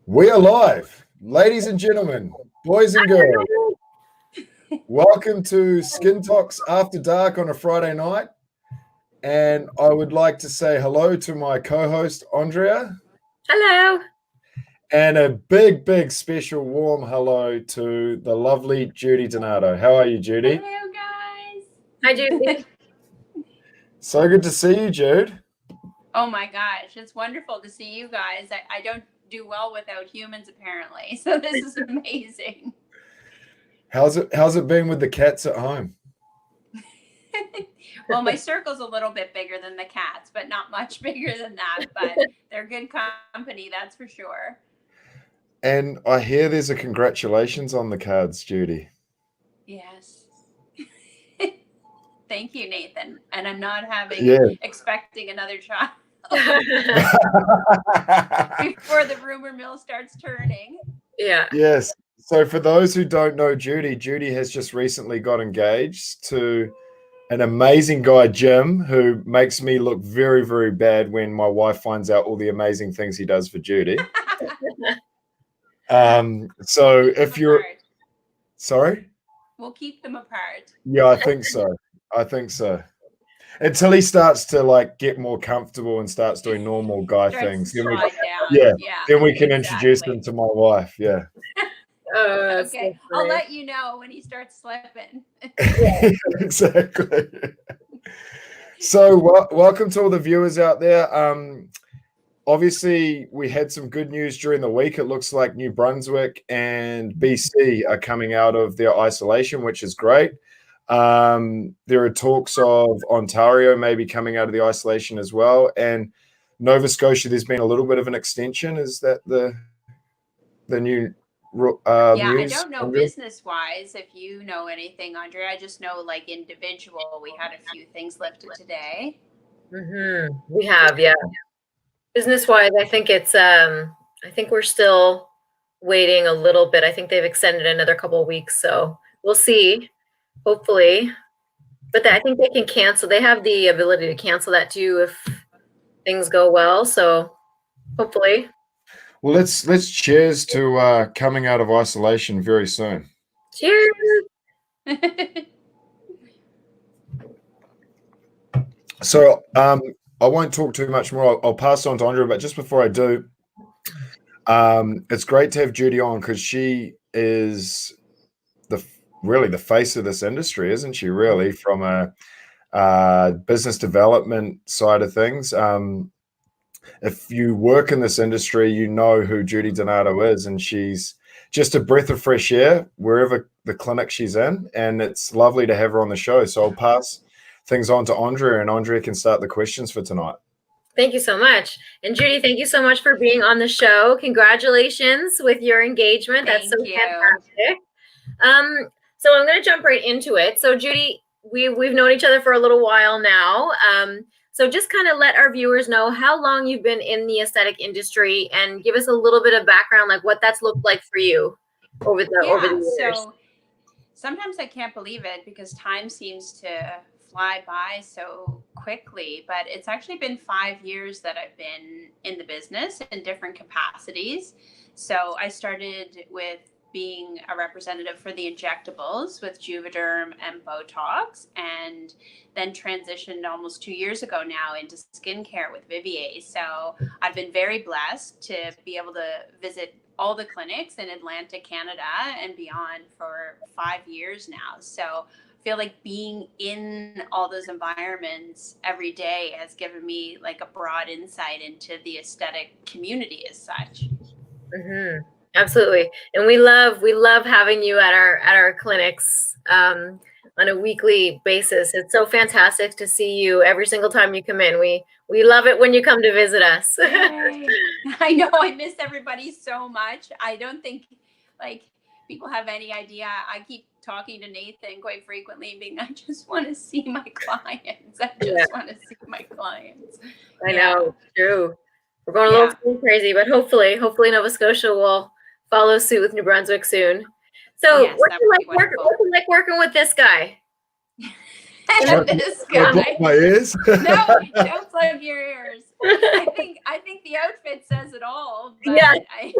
We are live, ladies and gentlemen, boys and girls. Welcome to Skintox After Dark on a Friday night. And I would like to say hello to my co-host, Andrea. Hello. And a big, special warm hello to the lovely Judy Donato. How are you, Judy? Hello, guys. Hi, Judy. So good to see you, Jude. Oh my gosh, it's wonderful to see you guys. I don't do well without humans apparently, so this is amazing. How's it been with the cats at home? Well, my circle's a little bit bigger than the cats, but not much bigger than that. But they're good company, that's for sure. And I hear there's a congratulations on the cards, Judy. Yes. Thank you, Nathan. And I'm not expecting another child. Before the rumor mill starts turning. Yeah. Yes. So for those who don't know Judy has just recently got engaged to an amazing guy, Jim, who makes me look very, very bad when my wife finds out all the amazing things he does for Judy. So if you're apart. Sorry? We'll keep them apart. Yeah, I think so. Until he starts to get more comfortable and starts doing normal guy things. Then we can introduce him to my wife. Yeah. Okay. So I'll let you know when he starts slipping. Exactly. So welcome to all the viewers out there. Obviously, we had some good news during the week. It looks like New Brunswick and BC are coming out of their isolation, which is great. There are talks of Ontario maybe coming out of the isolation as well, and Nova Scotia. There's been a little bit of an extension. Is that the new news? I don't know business wise if you know anything, Andre. I just know individual. We had a few things lifted today. We have, yeah. Business wise, I think it's I think we're still waiting a little bit. I think they've extended another couple of weeks, so we'll see. Hopefully, but I think they can cancel. They have the ability to cancel that too if things go well. So hopefully. Well, let's cheers to coming out of isolation very soon. Cheers. So I won't talk too much more. I'll pass on to Andrea, but just before I do, it's great to have Judy on because she is really the face of this industry, isn't she? Really, from a business development side of things. If you work in this industry, you know who Judy Donato is, and she's just a breath of fresh air wherever the clinic she's in, and it's lovely to have her on the show. So I'll pass things on to Andrea, and Andrea can start the questions for tonight. Thank you so much. And Judy, thank you so much for being on the show. Congratulations with your engagement. That's so fantastic. So I'm going to jump right into it. So Judy, we've known each other for a little while now. So just kind of let our viewers know how long you've been in the aesthetic industry and give us a little bit of background, like what that's looked like for you over the years. So sometimes I can't believe it because time seems to fly by so quickly, but it's actually been 5 years that I've been in the business in different capacities. So I started with being a representative for the injectables with Juvederm and Botox, and then transitioned almost 2 years ago now into skincare with Vivier. So I've been very blessed to be able to visit all the clinics in Atlantic Canada and beyond for 5 years now. So I feel like being in all those environments every day has given me a broad insight into the aesthetic community as such. Absolutely. And we love having you at our clinics on a weekly basis. It's so fantastic to see you every single time you come in. We love it when you come to visit us. I know, I miss everybody so much. I don't think people have any idea. I keep talking to Nathan quite frequently, being I just want to see my clients. I know, true. We're going a little crazy, but hopefully Nova Scotia will follow suit with New Brunswick soon. So yes, what's it like working with this guy? This guy. My ears? No, don't plug your ears. I think the outfit says it all, but Yeah. I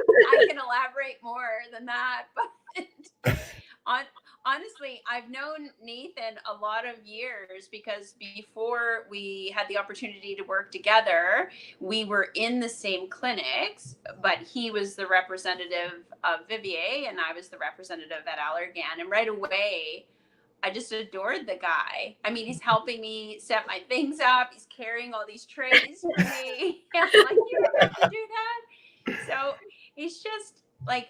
can elaborate more than that. But honestly, I've known Nathan a lot of years because before we had the opportunity to work together, we were in the same clinics, but he was the representative of Vivier and I was the representative at Allergan. And right away, I just adored the guy. I mean, he's helping me set my things up. He's carrying all these trays for me. I'm like, you don't have to do that. So he's just like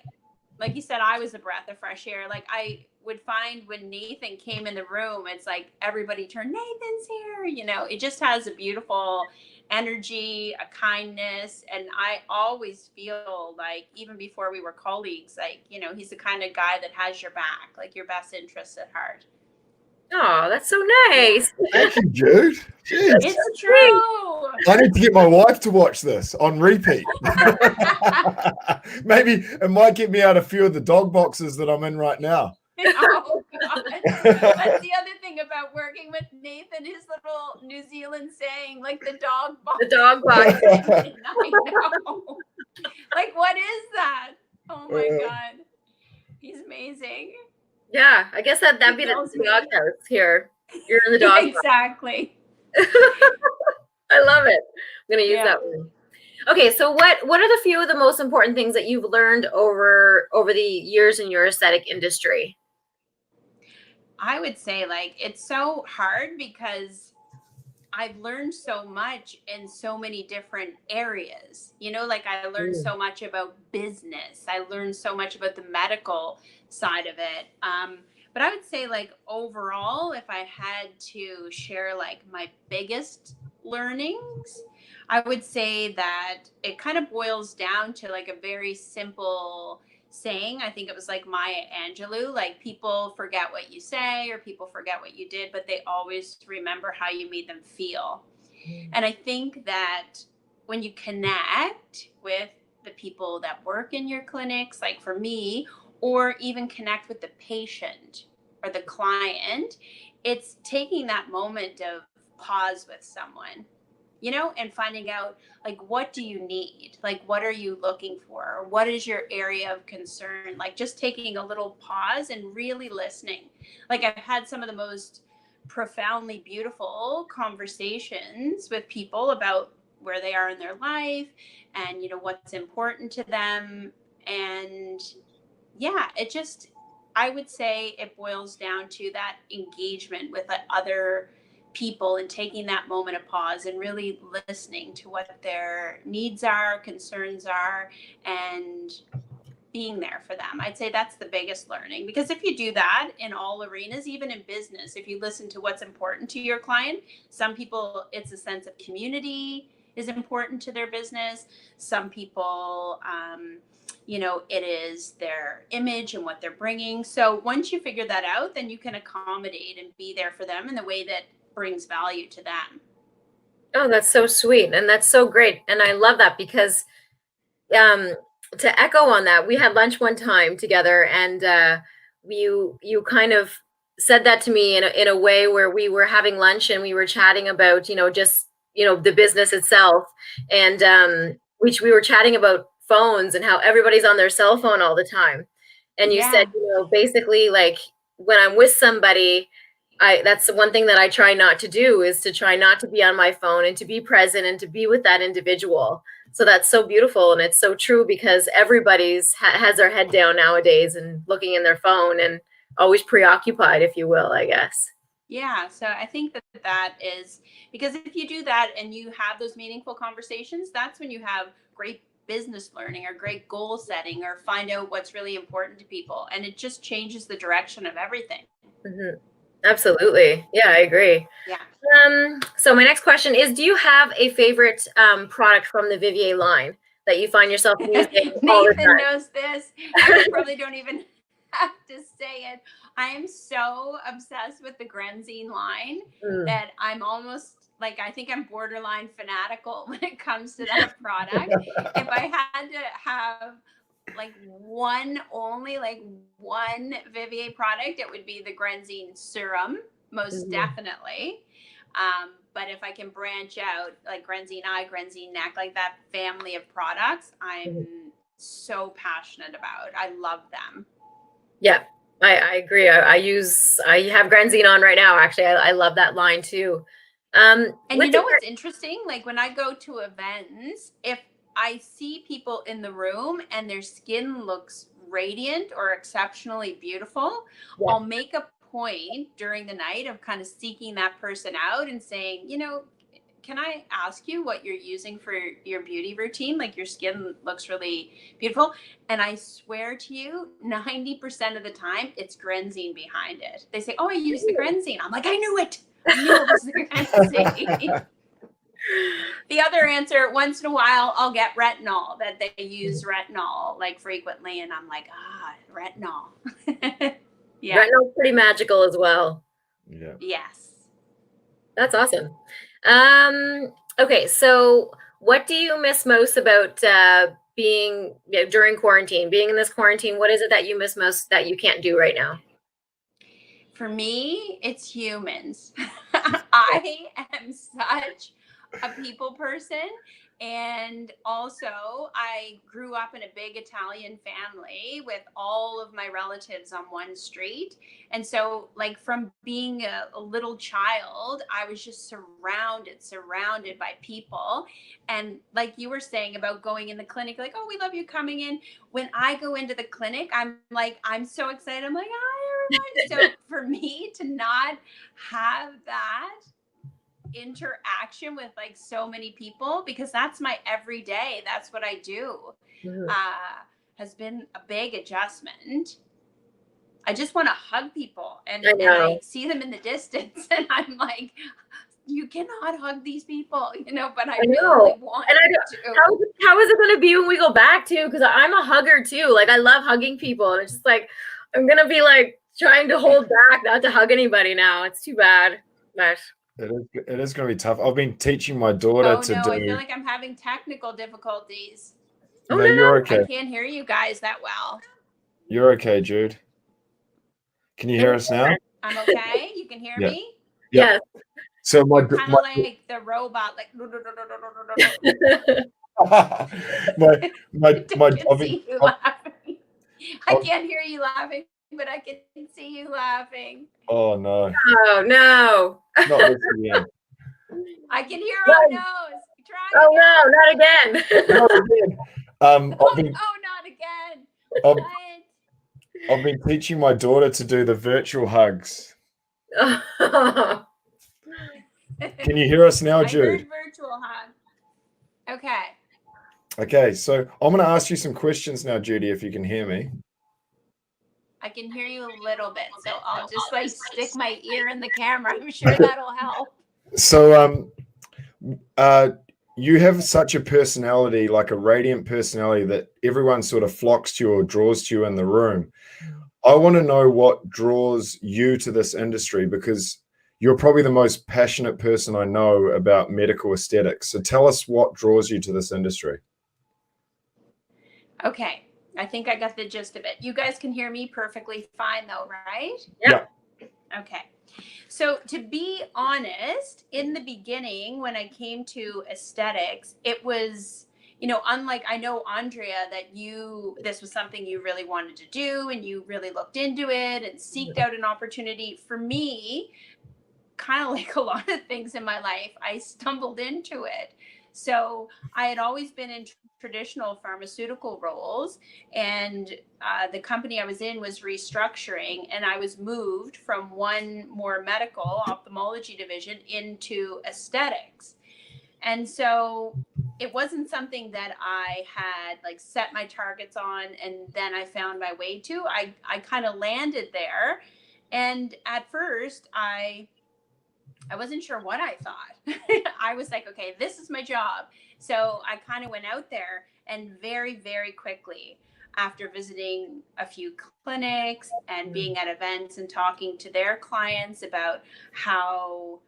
you said, I was a breath of fresh air. Like I would find when Nathan came in the room, it's like everybody turned, Nathan's here. You know, it just has a beautiful energy, a kindness. And I always feel like even before we were colleagues, like, you know, he's the kind of guy that has your back, like your best interests at heart. Oh, that's so nice. Thank you, Jude. Jeez. It's true. I need to get my wife to watch this on repeat. Maybe it might get me out a few of the dog boxes that I'm in right now. Oh, God. That's the other thing about working with Nathan, his little New Zealand saying, like the dog box. The dog box. I know. Like, what is that? Oh, my God. He's amazing. Yeah, I guess that'd be the dog house here. You're in the dog box. Exactly. I love it. I'm going to use that one. Okay, so what are the few of the most important things that you've learned over the years in your aesthetic industry? I would say, like, it's so hard because I've learned so much in so many different areas. You know, like I learned so much about business. I learned so much about the medical side of it. But I would say, like, overall, if I had to share like my biggest learnings, I would say that it kind of boils down to like a very simple saying. I think it was like Maya Angelou, like people forget what you say or people forget what you did, but they always remember how you made them feel. And I think that when you connect with the people that work in your clinics, like for me, or even connect with the patient or the client, it's taking that moment of pause with someone, you know, and finding out, like, what do you need? Like, what are you looking for? What is your area of concern? Like, just taking a little pause and really listening. Like, I've had some of the most profoundly beautiful conversations with people about where they are in their life and, you know, what's important to them. And yeah, it just, I would say it boils down to that engagement with other people and taking that moment of pause and really listening to what their needs are, concerns are, and being there for them. I'd say that's the biggest learning, because if you do that in all arenas, even in business, if you listen to what's important to your client, some people, it's a sense of community is important to their business. Some people, you know, it is their image and what they're bringing. So once you figure that out, then you can accommodate and be there for them in the way that brings value to them. Oh, that's so sweet. And that's so great. And I love that because to echo on that, we had lunch one time together and you kind of said that to me in a way where we were having lunch and we were chatting about, you know, just, you know, the business itself. And which we were chatting about phones and how everybody's on their cell phone all the time. And you said, you know, basically like when I'm with somebody, that's the one thing that I try not to do is to try not to be on my phone and to be present and to be with that individual. So that's so beautiful. And it's so true because everybody's has their head down nowadays and looking in their phone and always preoccupied, if you will, I guess. Yeah. So I think that is because if you do that and you have those meaningful conversations, that's when you have great business learning or great goal setting or find out what's really important to people. And it just changes the direction of everything. Mm-hmm. Absolutely. Yeah, I agree. Yeah. So my next question is, do you have a favorite product from the Vivier line that you find yourself using all the time? Nathan knows this. I probably don't even have to say it. I am so obsessed with the Grenzine line that I'm almost like, I think I'm borderline fanatical when it comes to that product. If I had to have like one Vivier product, it would be the Grenzine serum, most definitely. But if I can branch out, like Grenzine eye, Grenzine neck, like that family of products, I'm so passionate about. I love them. Yeah, I agree. I have Grenzine on right now. Actually, I love that line too. And you know what's interesting? Like when I go to events, if I see people in the room and their skin looks radiant or exceptionally beautiful, I'll make a point during the night of kind of seeking that person out and saying, you know, can I ask you what you're using for your beauty routine? Like your skin looks really beautiful. And I swear to you, 90% of the time it's Grenzine behind it. They say, oh, I use the Grenzine. I'm like, I knew it. I knew it was the Grenzine. The other answer, once in a while, I'll get retinol, that they use retinol like frequently. And I'm like, retinol. Yeah. Retinol's pretty magical as well. Yeah. Yes. That's awesome. Okay, so what do you miss most about being during quarantine, being in this quarantine? What is it that you miss most that you can't do right now? For me, it's humans. I am such a people person. And also, I grew up in a big Italian family with all of my relatives on one street. And so, like, from being a little child, I was just surrounded by people. And like you were saying about going in the clinic, like, oh, we love you coming in. When I go into the clinic, I'm so excited. I'm like, hi, everyone. So for me to not have that interaction with like so many people, because that's my everyday, that's what I do, has been a big adjustment. I just want to hug people and I see them in the distance and I'm like, you cannot hug these people, you know, but I really want to. How is it going to be when we go back to? Because I'm a hugger too. Like I love hugging people and it's just like, I'm going to be like trying to hold back not to hug anybody now. It's too bad. But it is going to be tough. I've been teaching my daughter to do. I feel like I'm having technical difficulties. No, you're okay. I can't hear you guys that well. You're okay, Jude. Can you hear us now? I'm okay. You can hear me? Yes. So you're kind of like the robot, like. I can't hear you laughing, but I can see you laughing. Oh no! Oh no! Not this again. I can hear our nose. Try again. No, not again. Not again. Not again. I've been teaching my daughter to do the virtual hugs. Can you hear us now, Jude? I heard virtual hug. Okay. Okay, so I'm going to ask you some questions now, Judy, if you can hear me. I can hear you a little bit, so I'll just like stick my ear in the camera. I'm sure that'll help. So, you have such a personality, like a radiant personality, that everyone sort of flocks to you or draws to you in the room. I want to know what draws you to this industry, because you're probably the most passionate person I know about medical aesthetics. So tell us what draws you to this industry. Okay. I think I got the gist of it. You guys can hear me perfectly fine though, right? Yeah. Okay. So to be honest, in the beginning, when I came to aesthetics, it was, you know, unlike, I know, Andrea, that this was something you really wanted to do and you really looked into it and seeked out an opportunity. For me, kind of like a lot of things in my life, I stumbled into it. So I had always been in traditional pharmaceutical roles, and the company I was in was restructuring, and I was moved from one more medical ophthalmology division into aesthetics. And so it wasn't something that I had like set my targets on and then I found my way to. I kind of landed there, and at first I wasn't sure what I thought. I was like, okay, this is my job. So I kind of went out there, and very, very quickly, after visiting a few clinics and being at events and talking to their clients about how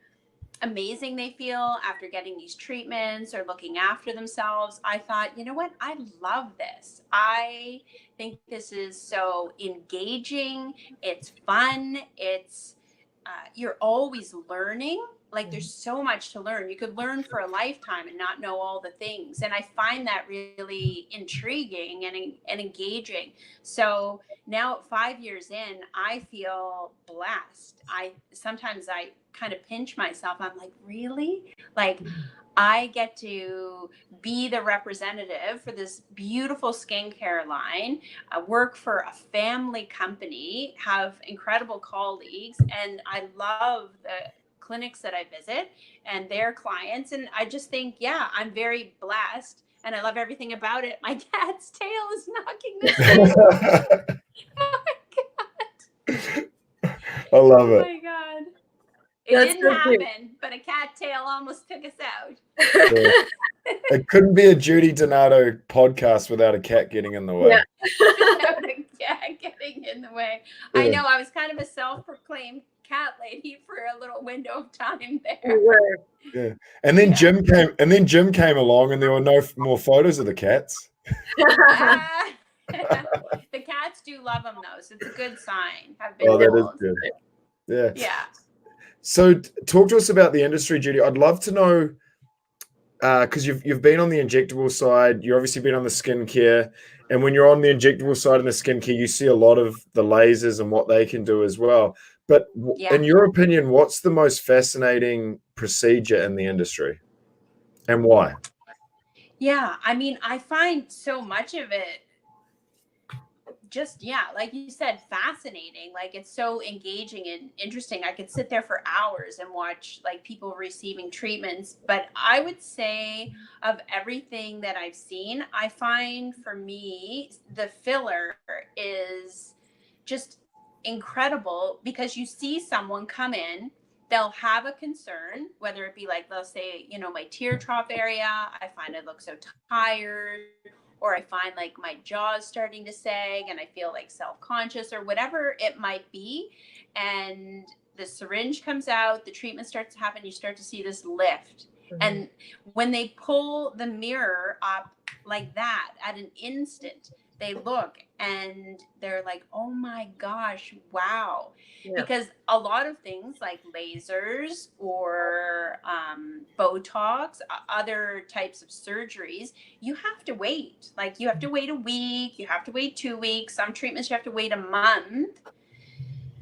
amazing they feel after getting these treatments or looking after themselves, I thought, you know what? I love this. I think this is so engaging. It's fun. It's you're always learning. like there's so much to learn. You could learn for a lifetime and not know all the things. And I find that really intriguing and engaging. So now 5 years in, I feel blessed. Sometimes I kind of pinch myself. I'm like, really? Like I get to be the representative for this beautiful skincare line, work for a family company, have incredible colleagues, and I love the clinics that I visit and their clients. And I just think, yeah, I'm very blessed and I love everything about it. My cat's tail is knocking this out. Oh my God. I love it. Oh my God. It didn't happen, but a cat tail almost took us out. Yeah. It couldn't be a Judy Donato podcast without a cat getting in the way. Yeah. Without a cat getting in the way. Yeah. I know, I was kind of a self-proclaimed cat lady for a little window of time there. Yeah. And then Jim came along and there were no more photos of the cats. The cats do love them though, so it's a good sign. Oh, that is good. Yeah. Yeah. So talk to us about the industry, Judy. I'd love to know, because you've been on the injectable side, you've obviously been on the skincare, and when you're on the injectable side and the skincare, you see a lot of the lasers and what they can do as well. But in your opinion, what's the most fascinating procedure in the industry, and why? Yeah, I mean, I find so much of it just, like you said, fascinating. Like it's so engaging and interesting. I could sit there for hours and watch like people receiving treatments. But I would say of everything that I've seen, I find for me, the filler is just incredible because you see someone come in, they'll have a concern, whether it be like, they'll say, my tear trough area, I find I look so tired, or I find like my jaw's starting to sag and I feel like self-conscious or whatever it might be. And the syringe comes out, the treatment starts to happen, you start to see this lift. Mm-hmm. And when they pull the mirror up like that at an instant, they look and they're like, oh my gosh, wow. Yeah. Because a lot of things like lasers or Botox, other types of surgeries, you have to wait. Like you have to wait a week, you have to wait 2 weeks. Some treatments you have to wait a month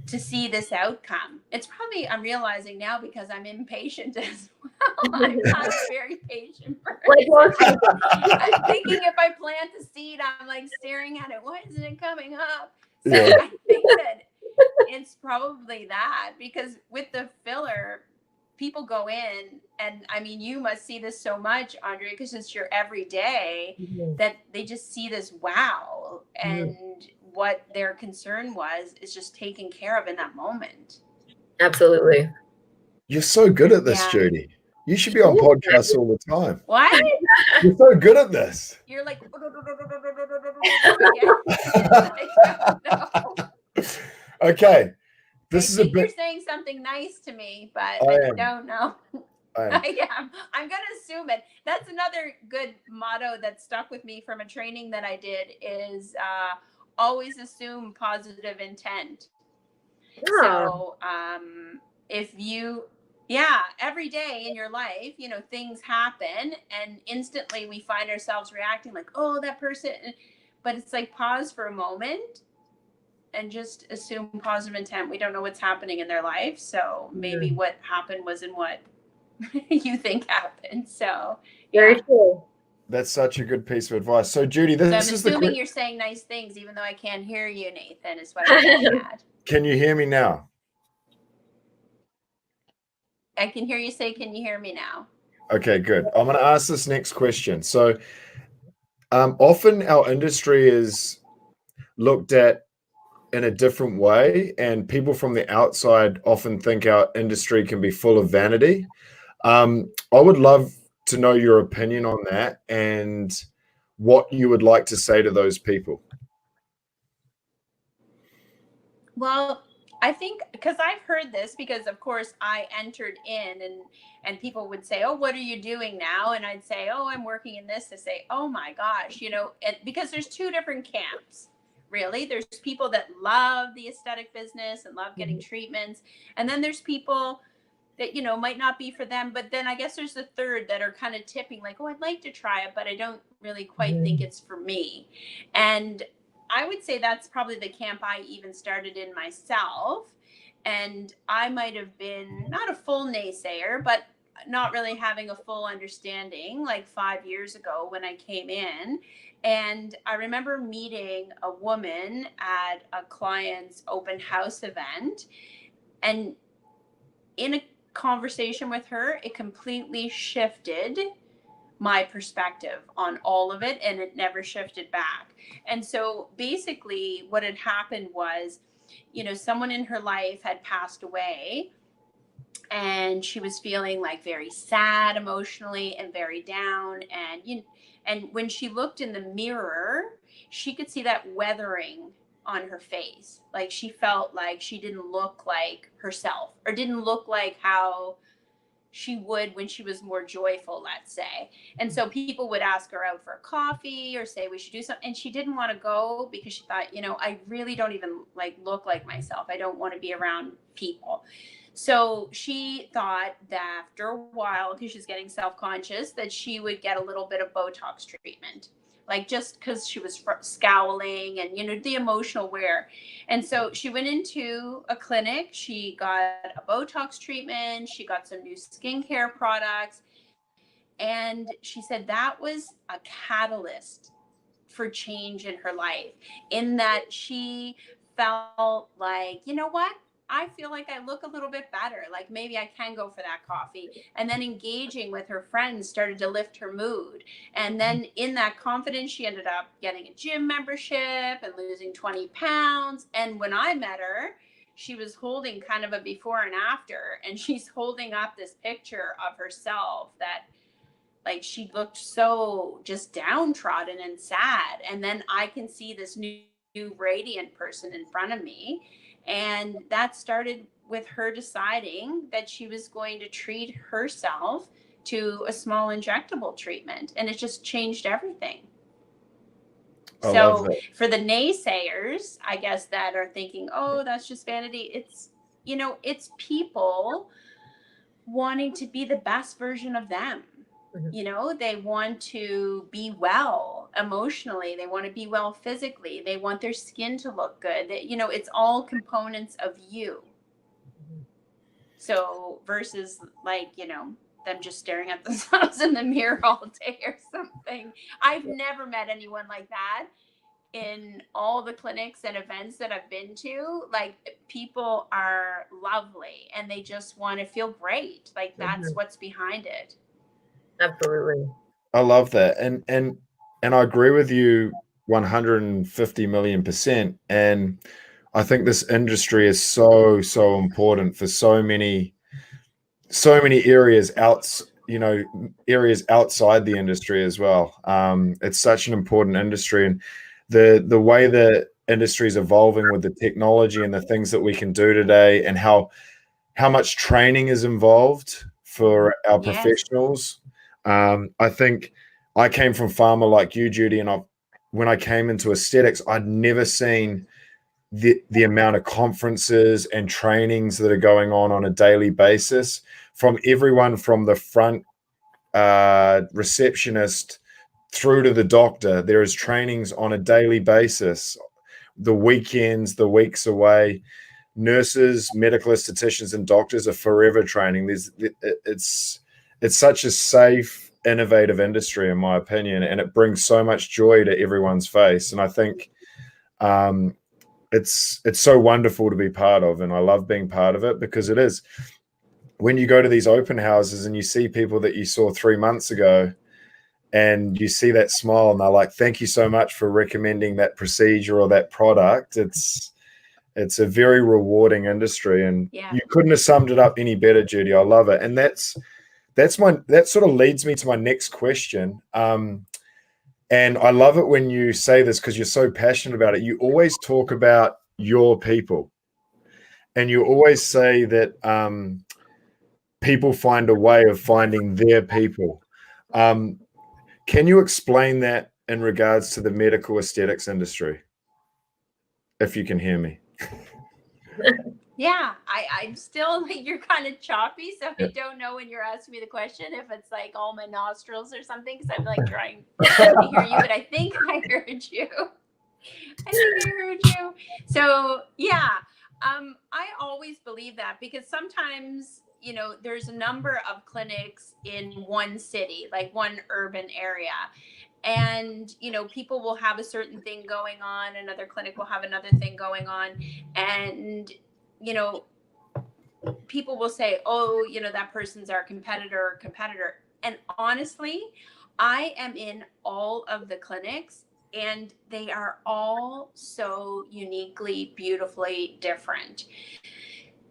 to see this outcome. It's probably, I'm realizing now, because I'm impatient as well. I'm not a very patient person. I'm thinking if I plant the seed, I'm like staring at it. Why isn't it coming up? So I think that it's probably that, because with the filler, people go in, and I mean, you must see this so much, Andrea, because it's your everyday, that they just see this wow. And what their concern was is just taken care of in that moment. Absolutely. You're so good at this, Judy. You should be on podcasts all the time. What? You're so good at this. You're like, okay. This is a bit. You're saying something nice to me, but I don't know. I am. I'm going to assume it. That's another good motto that stuck with me from a training that I did is always assume positive intent. So if you, every day in your life, things happen and instantly we find ourselves reacting like, oh, that person. But it's like pause for a moment and just assume positive intent. We don't know what's happening in their life. So maybe what happened wasn't what you think happened. So very true. That's such a good piece of advice. So Judy, this is I'm assuming you're saying nice things, even though I can't hear you, Nathan, is what I'm getting at. Can you hear me now? I can hear you say, can you hear me now? Okay, good. I'm going to ask this next question. So often our industry is looked at in a different way, and people from the outside often think our industry can be full of vanity. I would love to know your opinion on that and what you would like to say to those people. Well, I think because I've heard this, because of course I entered in and people would say, oh, what are you doing now? And I'd say, oh, I'm working in this, to say, oh my gosh, because there's two different camps. Really, there's people that love the aesthetic business and love getting treatments. And then there's people that, you know, might not be for them. But then I guess there's the third that are kind of tipping like, oh, I'd like to try it, but I don't really quite think it's for me. And I would say that's probably the camp I even started in myself. And I might have been not a full naysayer, but not really having a full understanding like 5 years ago when I came in. And I remember meeting a woman at a client's open house event. And in a conversation with her, it completely shifted my perspective on all of it, and it never shifted back. And so basically what had happened was, you know, someone in her life had passed away, and she was feeling like very sad emotionally and very down. And and when she looked in the mirror, she could see that weathering on her face. Like she felt like she didn't look like herself, or didn't look like how she would when she was more joyful, let's say. And so people would ask her out for a coffee or say we should do something, and she didn't want to go because she thought, you know, I really don't even like look like myself. I don't want to be around people. So she thought that after a while, because she's getting self-conscious, that she would get a little bit of Botox treatment, like just because she was scowling and, you know, the emotional wear. And so she went into a clinic. She got a Botox treatment. She got some new skincare products. And she said that was a catalyst for change in her life, in that she felt like, you know what? I feel like I look a little bit better. Like maybe I can go for that coffee. And then engaging with her friends started to lift her mood. And then in that confidence, she ended up getting a gym membership and losing 20 pounds. And when I met her, she was holding kind of a before and after. And she's holding up this picture of herself that, like, she looked so just downtrodden and sad. And then I can see this new radiant person in front of me. And that started with her deciding that she was going to treat herself to a small injectable treatment. And it just changed everything. I love So that. for the naysayers, I guess, that are thinking, oh, that's just vanity, it's, you know, it's people wanting to be the best version of them. You know, they want to be well emotionally. They want to be well physically. They want their skin to look good. That, you know, it's all components of you. So versus like, you know, them just staring at themselves in the mirror all day or something. I've never met anyone like that in all the clinics and events that I've been to. Like, people are lovely and they just want to feel great. Like that's what's behind it. Absolutely. I love that. And I agree with you 150 million%. And I think this industry is so important for so many areas areas outside the industry as well. It's such an important industry, and the way the industry is evolving with the technology and the things that we can do today, and how much training is involved for our professionals. I think I came from pharma like you, Judy, and when I came into aesthetics, I'd never seen the amount of conferences and trainings that are going on a daily basis, from everyone from the front receptionist through to the doctor. There is trainings on a daily basis, the weekends, the weeks away. Nurses, medical estheticians, and doctors are forever training. It's such a safe, innovative industry, in my opinion, and it brings so much joy to everyone's face. And I think it's so wonderful to be part of, and I love being part of it, because it is. When you go to these open houses and you see people that you saw 3 months ago, and you see that smile, and they're like, "Thank you so much for recommending that procedure or that product." It's a very rewarding industry, and you couldn't have summed it up any better, Judy. I love it. And that sort of leads me to my next question. And I love it when you say this, because you're so passionate about it. You always talk about your people, and you always say that people find a way of finding their people. Can you explain that in regards to the medical aesthetics industry, if you can hear me? Yeah, I'm still like, you're kind of choppy, so Yeah. I don't know when you're asking me the question if it's like all my nostrils or something, because I'm like trying to hear you, but I think I heard you. I think I heard you. So yeah, I always believe that, because sometimes, you know, there's a number of clinics in one city, like one urban area, and you know, people will have a certain thing going on, another clinic will have another thing going on, and you know, people will say, oh, you know, that person's our competitor. And honestly, I am in all of the clinics, and they are all so uniquely, beautifully different.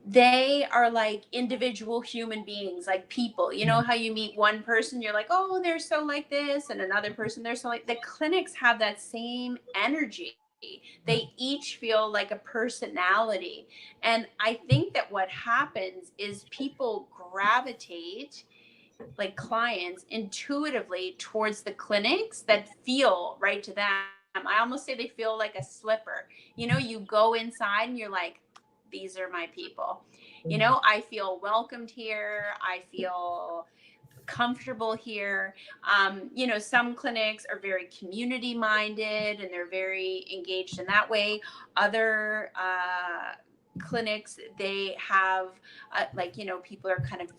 They are like individual human beings, like people. You know how you meet one person, you're like, oh, they're so like this, and another person, they're so like. The clinics have that same energy. They each feel like a personality. And I think that what happens is people gravitate, like clients, intuitively towards the clinics that feel right to them. I almost say they feel like a slipper. You know, you go inside and you're like, these are my people. You know, I feel welcomed here. I feel comfortable here. You know, some clinics are very community minded and they're very engaged in that way. Other clinics, they have like, you know, people are kind of,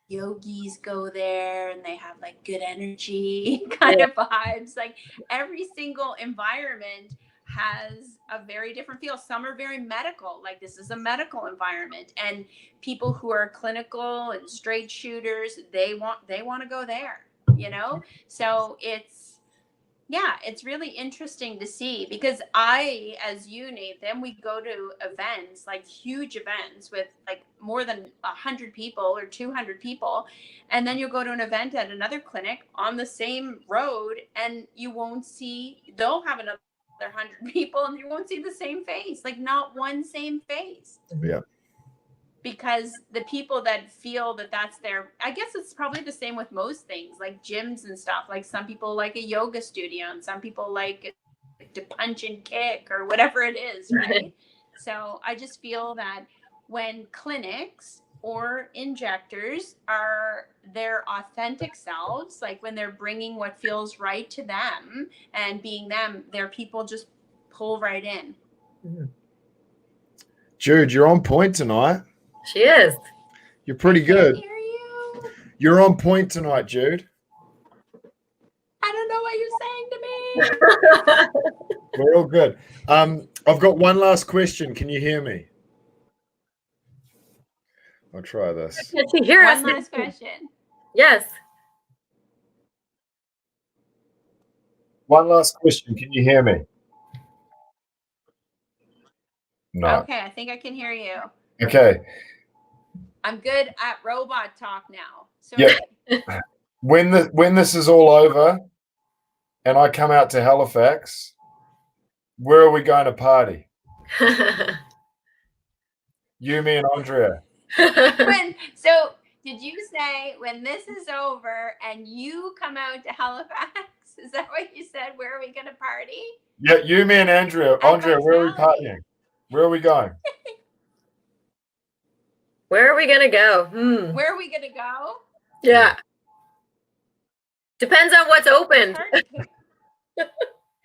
yogis go there and they have like good energy kind of vibes. Like every single environment has a very different feel. Some are very medical, like this is a medical environment, and people who are clinical and straight shooters, they want to go there, you know. So it's really interesting to see, because I, as you, Nathan, we go to events, like huge events with like more than 100 people or 200 people. And then you'll go to an event at another clinic on the same road, and they'll have another 100 people and you won't see the same face, like not one same face. Yeah. Because the people that feel that that's their, I guess it's probably the same with most things, like gyms and stuff. Like some people like a yoga studio and some people like to punch and kick or whatever it is, right? So I just feel that when clinics or injectors are their authentic selves, like when they're bringing what feels right to them and being them, their people just pull right in. Jude, you're on point tonight. She is. You're pretty good. Hear you. You're on point tonight, Jude. I don't know what you're saying to me. We're all good. I've got one last question. Can you hear me? I'll try this. Can she hear us? One last question. Yes. One last question. Can you hear me? No. Okay, I think I can hear you. Okay. I'm good at robot talk now. So Yeah. When this is all over and I come out to Halifax, where are we going to party? You, me, and Andrea. So did you say when this is over and you come out to Halifax? Is that what you said? Where are we going to party? Yeah, you, me, and Andrea. Andrea, where are we partying? Where are we going? Where are we going to go? Where are we going to go? Yeah. Depends on what's open.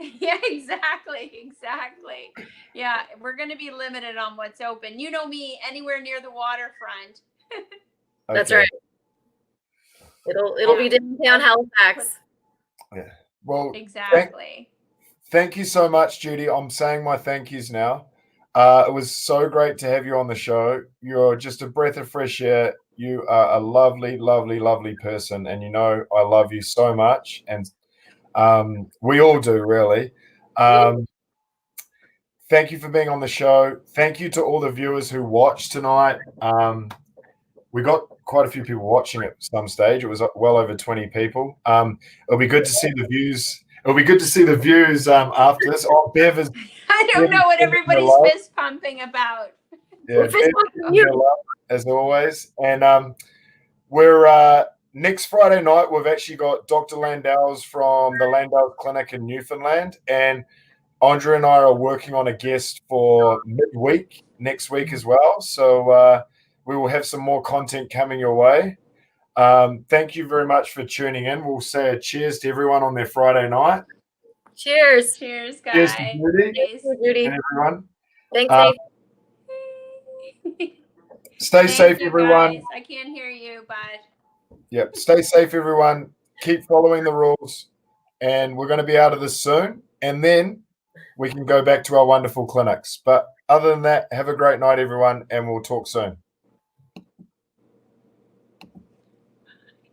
Yeah, exactly. Yeah, we're going to be limited on what's open. You know me, anywhere near the waterfront. That's right. It'll be downtown Halifax. Yeah. Well, exactly. Thank you so much, Judy. I'm saying my thank yous now. It was so great to have you on the show. You're just a breath of fresh air. You are a lovely, lovely, lovely person, and you know I love you so much, and we all do, really. Thank you for being on the show. Thank you to all the viewers who watched tonight. We got quite a few people watching at some stage. It was well over 20 people. It'll be good to see the views. It'll be good to see the views after this. Oh, Bev is. I don't know what everybody's fist pumping about. Yeah, as always. And we're next Friday night. We've actually got Dr. Landau's from the Landau Clinic in Newfoundland, and Andrea and I are working on a guest for midweek next week as well. So we will have some more content coming your way. Thank you very much for tuning in. We'll say a cheers to everyone on their Friday night. Cheers. Cheers, guys. Cheers to Judy Thank you, Judy. and everyone. Thanks, Dave. Stay Thank safe, you, everyone. guys. I can't hear you, but Yep. Stay safe, everyone. Keep following the rules. And we're going to be out of this soon. And then we can go back to our wonderful clinics. But other than that, have a great night, everyone. And we'll talk soon.